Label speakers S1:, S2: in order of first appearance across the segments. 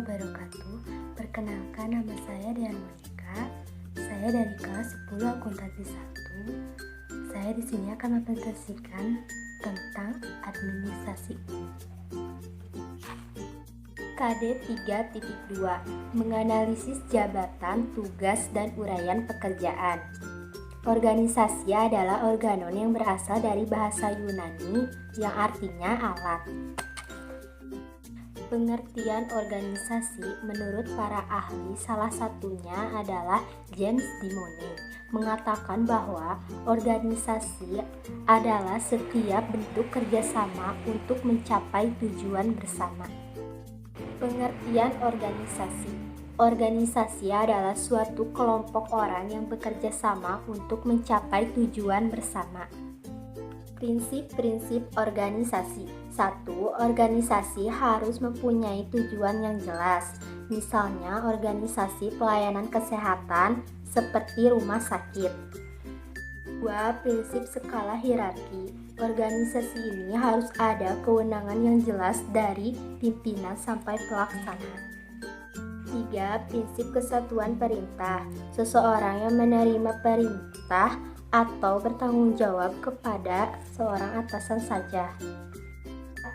S1: wabarakatuh. Perkenalkan, nama saya Dian Monika. Saya dari kelas 10 akuntansi 1. Saya di sini akan mempresentasikan tentang administrasi. KD 3.2 Menganalisis jabatan, tugas, dan uraian pekerjaan. Organisasi adalah organon yang berasal dari bahasa Yunani yang artinya alat. Pengertian organisasi menurut para ahli salah satunya adalah James Dimone mengatakan bahwa organisasi adalah setiap bentuk kerjasama untuk mencapai tujuan bersama. Pengertian organisasi. Organisasi adalah suatu kelompok orang yang bekerja sama untuk mencapai tujuan bersama. Prinsip-prinsip organisasi. 1. Organisasi harus mempunyai tujuan yang jelas. Misalnya organisasi pelayanan kesehatan seperti rumah sakit. 2. Prinsip skala hierarki. Organisasi ini harus ada kewenangan yang jelas dari pimpinan sampai pelaksana. 3. Prinsip kesatuan perintah. Seseorang yang menerima perintah atau bertanggung jawab kepada seorang atasan saja.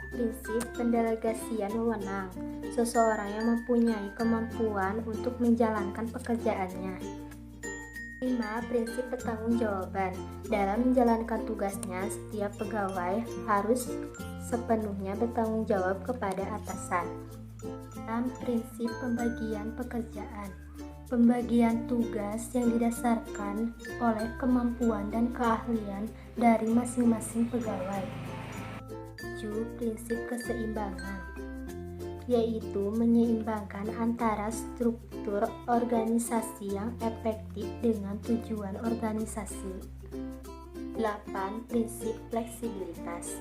S1: Prinsip pendelegasian wewenang. Seseorang yang mempunyai kemampuan untuk menjalankan pekerjaannya. 5. Prinsip pertanggungjawaban. Dalam menjalankan tugasnya, setiap pegawai harus sepenuhnya bertanggung jawab kepada atasan. 6. Prinsip pembagian pekerjaan. Pembagian tugas yang didasarkan oleh kemampuan dan keahlian dari masing-masing pegawai. 7. Prinsip keseimbangan, yaitu menyeimbangkan antara struktur organisasi yang efektif dengan tujuan organisasi. 8. Prinsip fleksibilitas.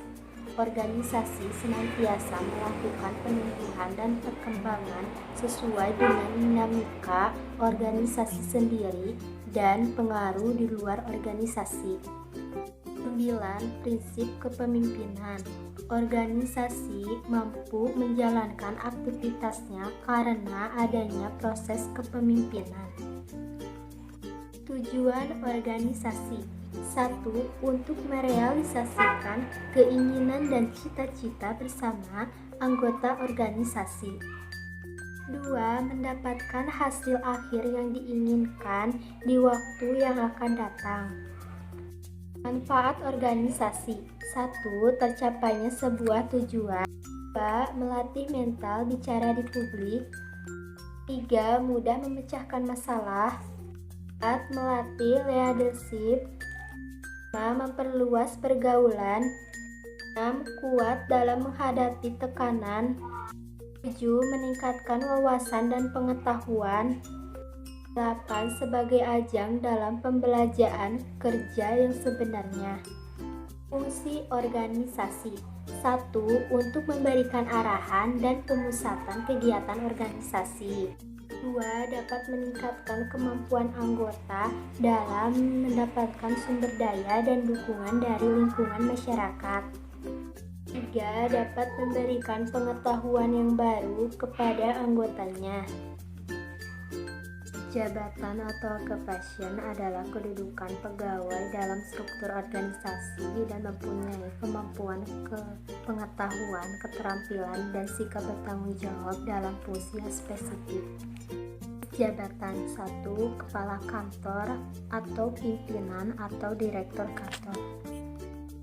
S1: Organisasi senantiasa melakukan penumbuhan dan perkembangan sesuai dengan dinamika organisasi sendiri dan pengaruh di luar organisasi. 9. Prinsip kepemimpinan. Organisasi mampu menjalankan aktivitasnya karena adanya proses kepemimpinan. Tujuan organisasi. 1. Untuk merealisasikan keinginan dan cita-cita bersama anggota organisasi. 2. Mendapatkan hasil akhir yang diinginkan di waktu yang akan datang. Manfaat organisasi. 1. Tercapainya sebuah tujuan. 2. Melatih mental bicara di publik. 3. Mudah memecahkan masalah. 4. Melatih leadership. 5. Memperluas pergaulan. 6. Kuat dalam menghadapi tekanan. 7. Meningkatkan wawasan dan pengetahuan. 8. Sebagai ajang dalam pembelajaran kerja yang sebenarnya. Fungsi organisasi. 1. Untuk memberikan arahan dan pemusatan kegiatan organisasi. 2. Dapat meningkatkan kemampuan anggota dalam mendapatkan sumber daya dan dukungan dari lingkungan masyarakat. 3. Dapat memberikan pengetahuan yang baru kepada anggotanya. Jabatan atau occupation adalah kedudukan pegawai dalam struktur organisasi dan mempunyai kemampuan, pengetahuan, keterampilan, dan sikap bertanggung jawab dalam fungsi yang spesifik. Jabatan. 1. Kepala kantor atau pimpinan atau direktur kantor.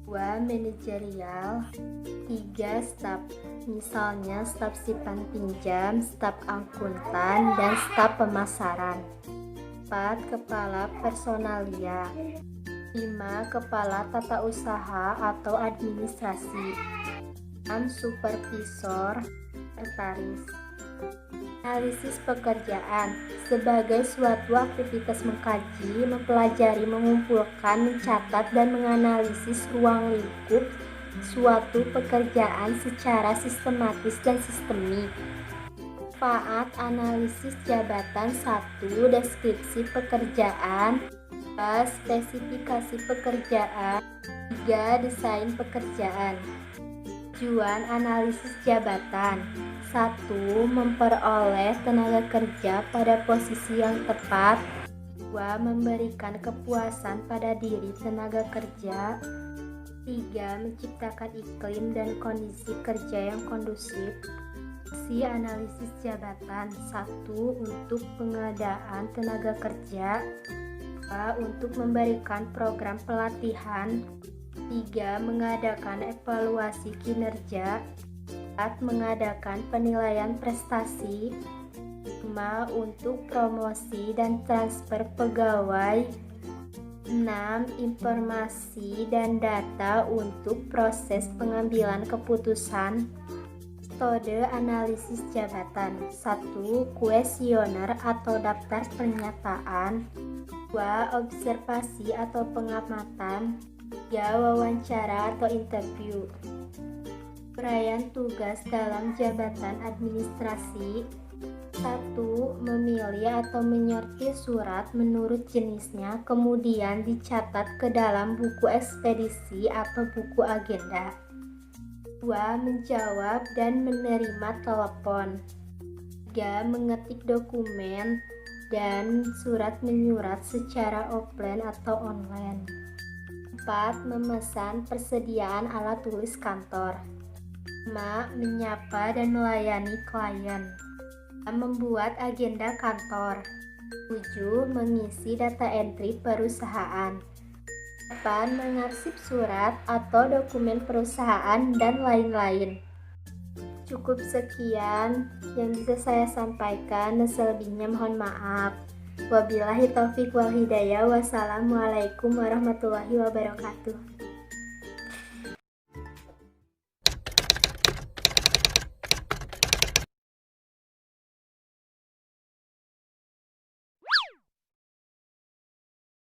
S1: 2. Manajerial. 3. Staf. Misalnya staf simpan pinjam, staf akuntan, dan staf pemasaran. 4. Kepala personalia. 5. Kepala tata usaha atau administrasi. 6. Supervisor, sekretaris. Analisis pekerjaan. Sebagai suatu aktivitas mengkaji, mempelajari, mengumpulkan, mencatat, dan menganalisis ruang lingkup suatu pekerjaan secara sistematis dan sistemik. Manfaat analisis jabatan. 1. Deskripsi pekerjaan. 2. Spesifikasi pekerjaan. 3. Desain pekerjaan. Tujuan analisis jabatan: 1. Memperoleh tenaga kerja pada posisi yang tepat. 2. Memberikan kepuasan pada diri tenaga kerja. 3. Menciptakan iklim dan kondisi kerja yang kondusif. Fungsi analisis jabatan: 1. Untuk pengadaan tenaga kerja. 2. Untuk memberikan program pelatihan. 3. Mengadakan evaluasi kinerja. 4. Mengadakan penilaian prestasi. 5. Untuk promosi dan transfer pegawai. 6. Informasi dan data untuk proses pengambilan keputusan. Metode analisis jabatan: 1. Kuesioner atau daftar pernyataan. 2. Observasi atau pengamatan. 3. Wawancara atau interview. Uraian tugas dalam jabatan administrasi: 1. Memilih atau menyortir surat menurut jenisnya, kemudian dicatat ke dalam buku ekspedisi atau buku agenda. 2. Menjawab dan menerima telepon. 3. Mengetik dokumen dan surat menyurat secara offline atau online. 4. Memesan persediaan alat tulis kantor. 5. Menyapa dan melayani klien. Membuat agenda kantor. 7. Mengisi data entry perusahaan. 8. Mengarsip surat atau dokumen perusahaan dan lain-lain. Cukup sekian yang bisa saya sampaikan, selebihnya mohon maaf. Wabillahi taufiq wal hidayah. Wassalamualaikum warahmatullahi wabarakatuh.